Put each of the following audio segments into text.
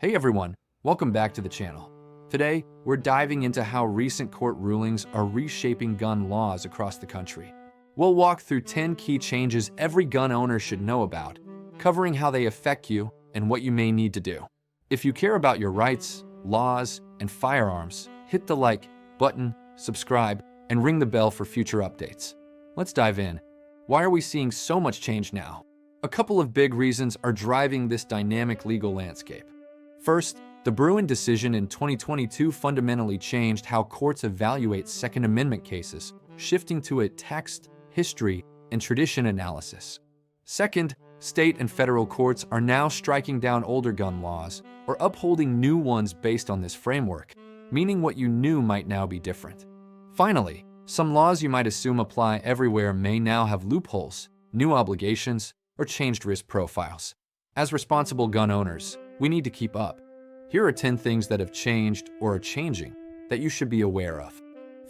Hey everyone, welcome back to the channel. Today, we're diving into how recent court rulings are reshaping gun laws across the country. We'll walk through 10 key changes every gun owner should know about, covering how they affect you and what you may need to do. If you care about your rights, laws, and firearms, hit the like button, subscribe, and ring the bell for future updates. Let's dive in. Why are we seeing so much change now? A couple of big reasons are driving this dynamic legal landscape. First, the Bruin decision in 2022 fundamentally changed how courts evaluate Second Amendment cases, shifting to a text, history, and tradition analysis. Second, state and federal courts are now striking down older gun laws or upholding new ones based on this framework, meaning what you knew might now be different. Finally, some laws you might assume apply everywhere may now have loopholes, new obligations, or changed risk profiles. As responsible gun owners, we need to keep up. Here are 10 things that have changed or are changing that you should be aware of.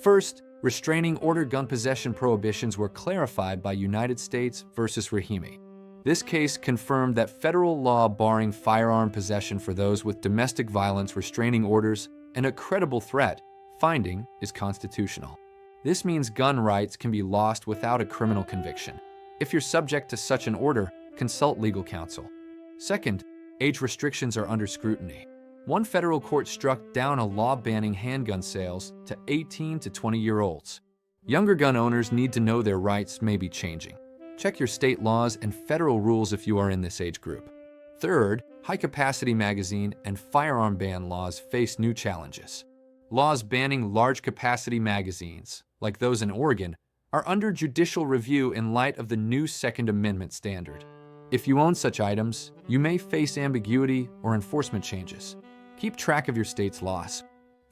First, restraining order gun possession prohibitions were clarified by United States versus Rahimi. This case confirmed that federal law barring firearm possession for those with domestic violence restraining orders and a credible threat finding is constitutional. This means gun rights can be lost without a criminal conviction. If you're subject to such an order, consult legal counsel. Second, age restrictions are under scrutiny. One federal court struck down a law banning handgun sales to 18 to 20-year-olds. Younger gun owners need to know their rights may be changing. Check your state laws and federal rules if you are in this age group. Third, high-capacity magazine and firearm ban laws face new challenges. Laws banning large-capacity magazines, like those in Oregon, are under judicial review in light of the new Second Amendment standard. If you own such items, you may face ambiguity or enforcement changes. Keep track of your state's laws.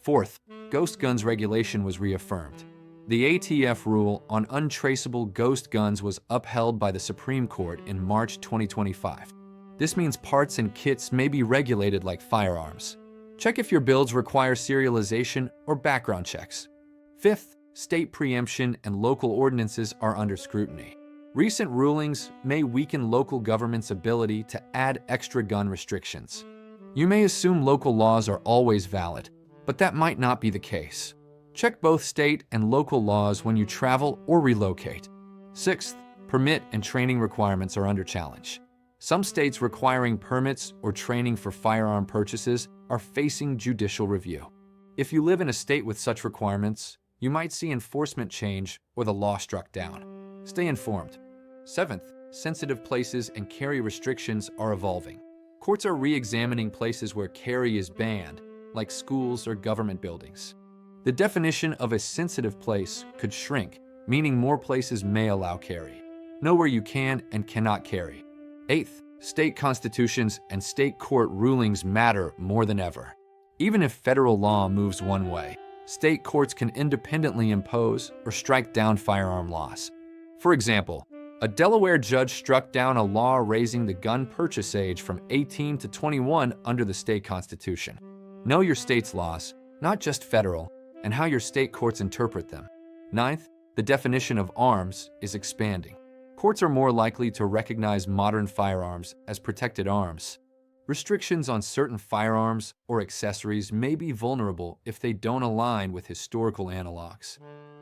Fourth, ghost guns regulation was reaffirmed. The ATF rule on untraceable ghost guns was upheld by the Supreme Court in March 2025. This means parts and kits may be regulated like firearms. Check if your builds require serialization or background checks. Fifth, state preemption and local ordinances are under scrutiny. Recent rulings may weaken local government's ability to add extra gun restrictions. You may assume local laws are always valid, but that might not be the case. Check both state and local laws when you travel or relocate. Sixth, permit and training requirements are under challenge. Some states requiring permits or training for firearm purchases are facing judicial review. If you live in a state with such requirements, you might see enforcement change or the law struck down. Stay informed. Seventh, sensitive places and carry restrictions are evolving. Courts are re-examining places where carry is banned, like schools or government buildings. The definition of a sensitive place could shrink, meaning more places may allow carry. Know where you can and cannot carry. Eighth, state constitutions and state court rulings matter more than ever. Even if federal law moves one way, state courts can independently impose or strike down firearm laws. For example, a Delaware judge struck down a law raising the gun purchase age from 18 to 21 under the state constitution. Know your state's laws, not just federal, and how your state courts interpret them. Ninth, the definition of arms is expanding. Courts are more likely to recognize modern firearms as protected arms. Restrictions on certain firearms or accessories may be vulnerable if they don't align with historical analogs.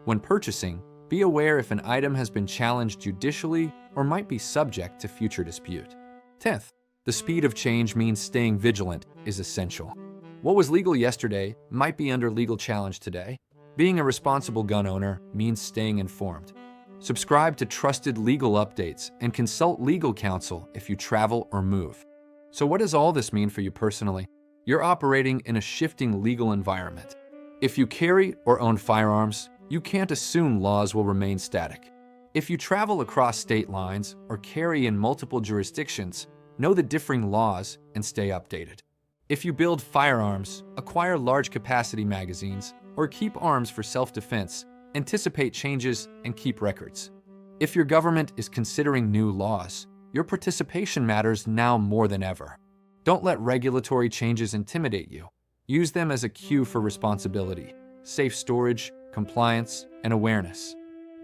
When purchasing, be aware if an item has been challenged judicially or might be subject to future dispute. 10th, the speed of change means staying vigilant is essential. What was legal yesterday might be under legal challenge today. Being a responsible gun owner means staying informed. Subscribe to trusted legal updates and consult legal counsel if you travel or move. So what does all this mean for you personally? You're operating in a shifting legal environment. If you carry or own firearms, you can't assume laws will remain static. If you travel across state lines or carry in multiple jurisdictions, know the differing laws and stay updated. If you build firearms, acquire large-capacity magazines, or keep arms for self-defense, anticipate changes and keep records. If your government is considering new laws, your participation matters now more than ever. Don't let regulatory changes intimidate you. Use them as a cue for responsibility, safe storage, compliance, and awareness.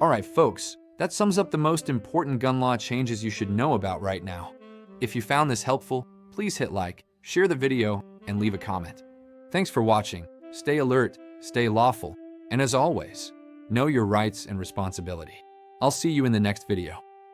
All right, folks, that sums up the most important gun law changes you should know about right now. If you found this helpful, please hit like, share the video, and leave a comment. Thanks for watching. Stay alert, stay lawful, and as always, know your rights and responsibility. I'll see you in the next video.